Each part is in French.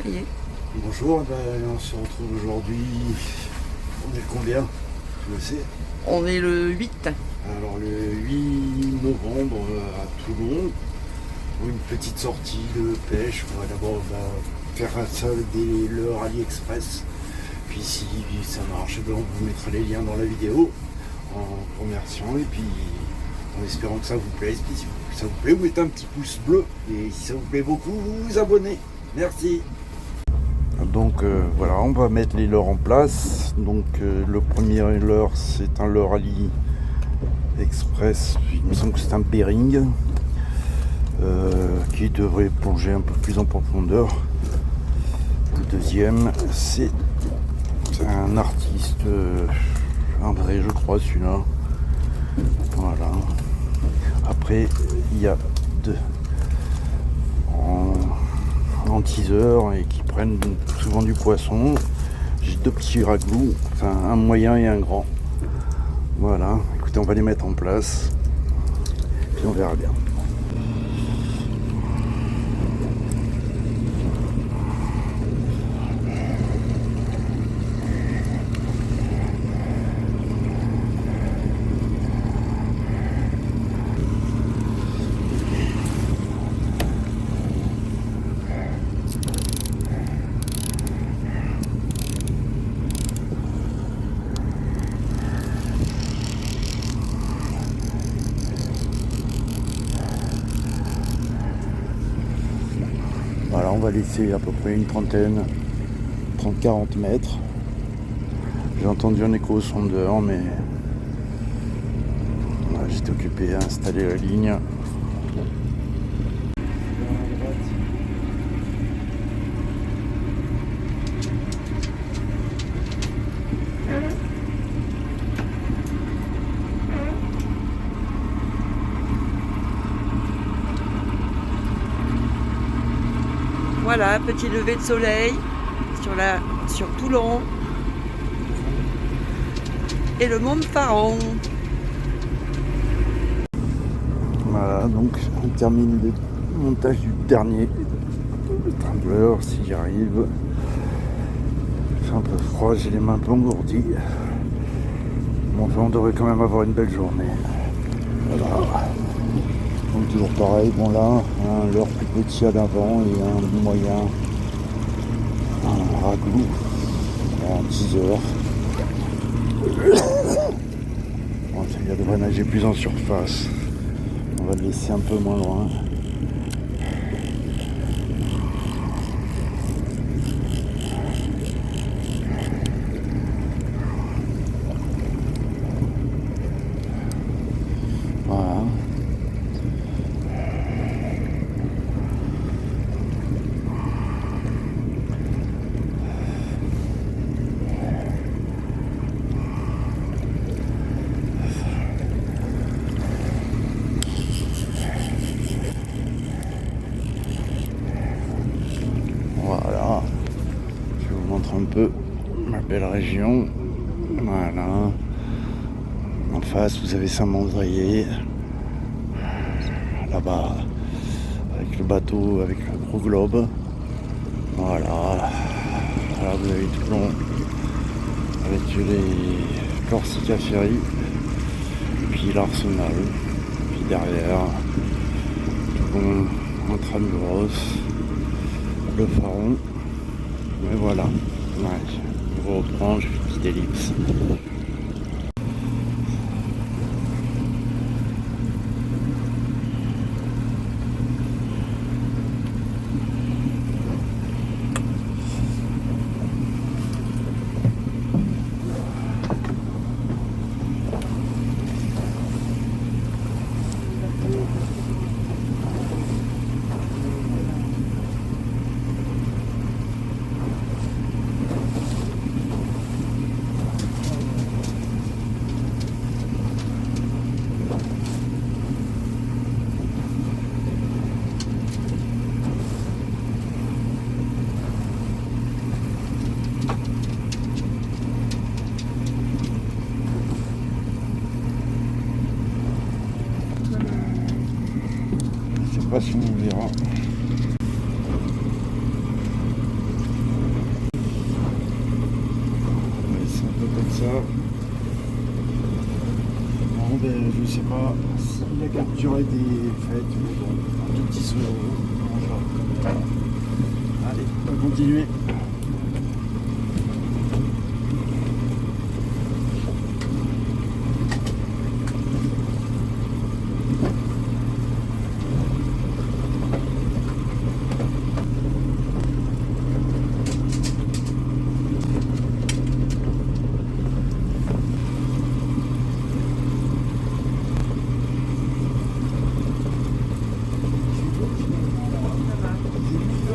salariés. Bonjour, on se retrouve aujourd'hui. On est combien? Je le sais. On est le 8. Alors le 8 novembre à Toulon, pour une petite sortie de pêche. On va d'abord faire un solde des leurres AliExpress. Puis si ça marche, on vous mettra les liens dans la vidéo en remerciant et puis en espérant que ça vous plaise. Puis si ça vous plaît, vous mettez un petit pouce bleu. Et si ça vous plaît beaucoup, vous vous abonnez. Merci. Donc voilà, on va mettre les leurres en place. Donc le premier leurre, c'est un leurre AliExpress. Il me semble que c'est un Bering qui devrait plonger un peu plus en profondeur. Le deuxième, c'est un artiste, un vrai, je crois, celui-là. Voilà. Après, il y a deux en teaser et qui prennent souvent du poisson. J'ai deux petits raglous, enfin un moyen et un grand. Voilà, écoutez, on va les mettre en place puis on verra bien. Voilà, on va laisser à peu près une trentaine, 30-40 mètres. J'ai entendu un écho au sondeur, mais voilà, j'étais occupé à installer la ligne. Voilà, petit lever de soleil sur Toulon et le Mont Faron. Voilà, donc on termine le montage du dernier trembleur, si j'y arrive. C'est un peu froid, j'ai les mains un peu engourdies. Bon, enfin, on devrait quand même avoir une belle journée. Voilà. Donc toujours pareil, bon là, un leurre plus petit à l'avant et un moyen, un raglou en teaser. Bon, il devrait nager plus en surface. On va le laisser un peu moins loin. Voilà. Voilà, je vous montre un peu ma belle région. Voilà, en face vous avez Saint-Mandrier, là-bas avec le bateau, avec le gros globe. Voilà, là vous avez Toulon avec les Corsica Ferry, puis l'Arsenal, puis derrière Toulon, Intramuros, le Faron. Mais voilà, ouais, je vous reprends, je fais une petite ellipse. Bon, ben, je sais pas si la capture a été faite, mais bon, un tout petit saut. Allez, on va continuer.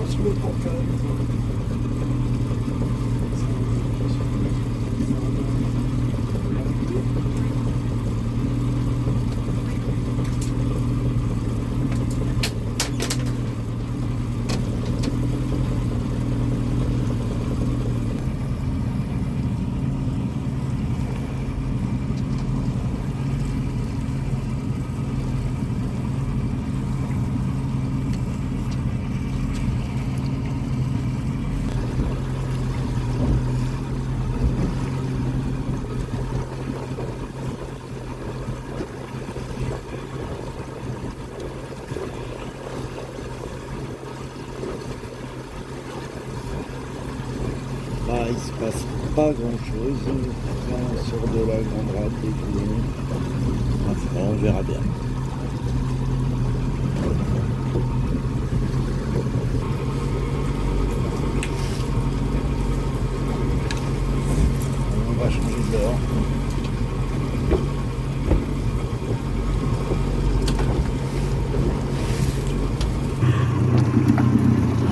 Sur le portail. Là, il se passe pas grand chose. Là, on sort de la grande rade des Toulon. Enfin, on verra bien. On va changer d'heure.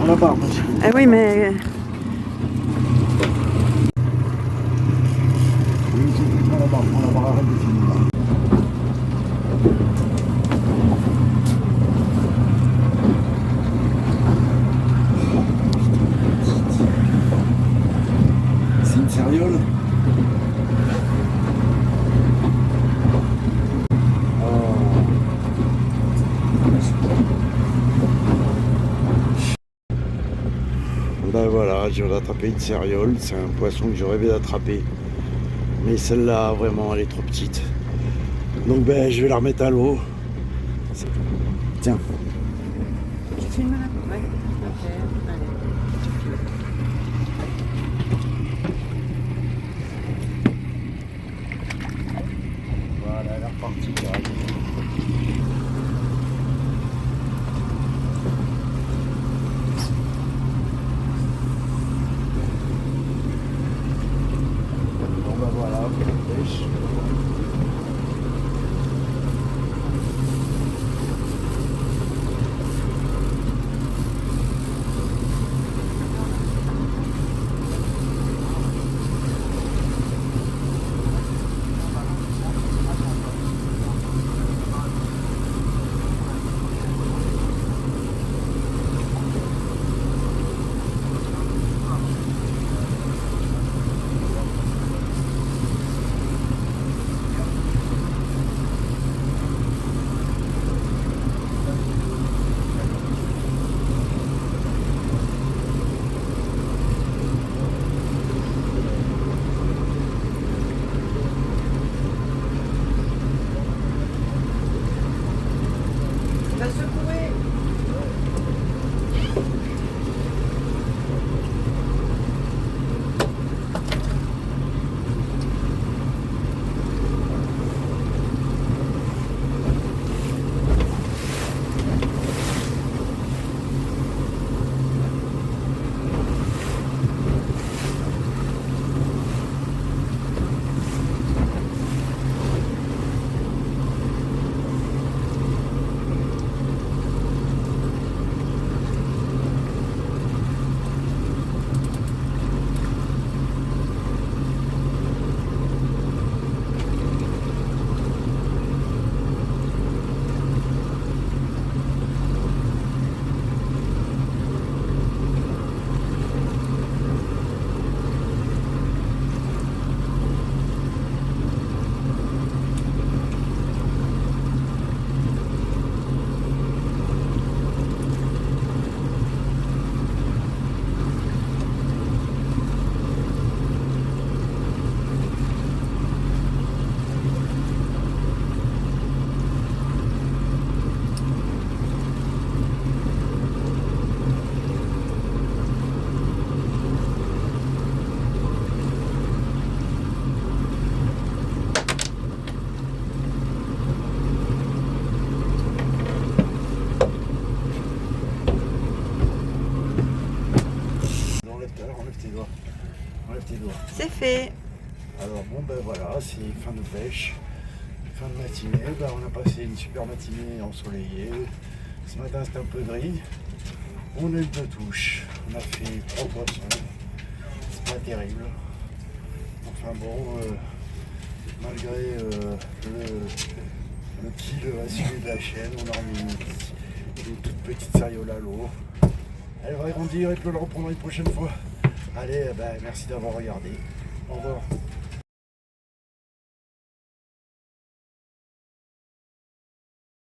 On la barre, monsieur. Ah oui, mais Oui, c'est on la barre, arrête de finir. C'est une sériole. Ben voilà, je viens d'attraper une sériole, c'est un poisson que je rêvais d'attraper. Mais celle-là, vraiment, elle est trop petite. Donc ben, je vais la remettre à l'eau. Tiens. tu filmes là? Ouais. Ok, allez. Voilà, elle est repartie. Là. Bon ben voilà, pêche. enlève tes doigts. Enlève tes doigts. C'est fait. Alors bon ben voilà, c'est fin de pêche, fin de matinée, ben, on a passé une super matinée ensoleillée. Ce matin c'était un peu gris, on a eu 2 touches, on a fait 3 poissons, c'est pas terrible. Enfin bon, malgré le kill assuré de la chaîne, on a remis une toute petite sériola à l'eau. Elle va grandir et peut le reprendre une prochaine fois. Allez, ben, merci d'avoir regardé. Au revoir.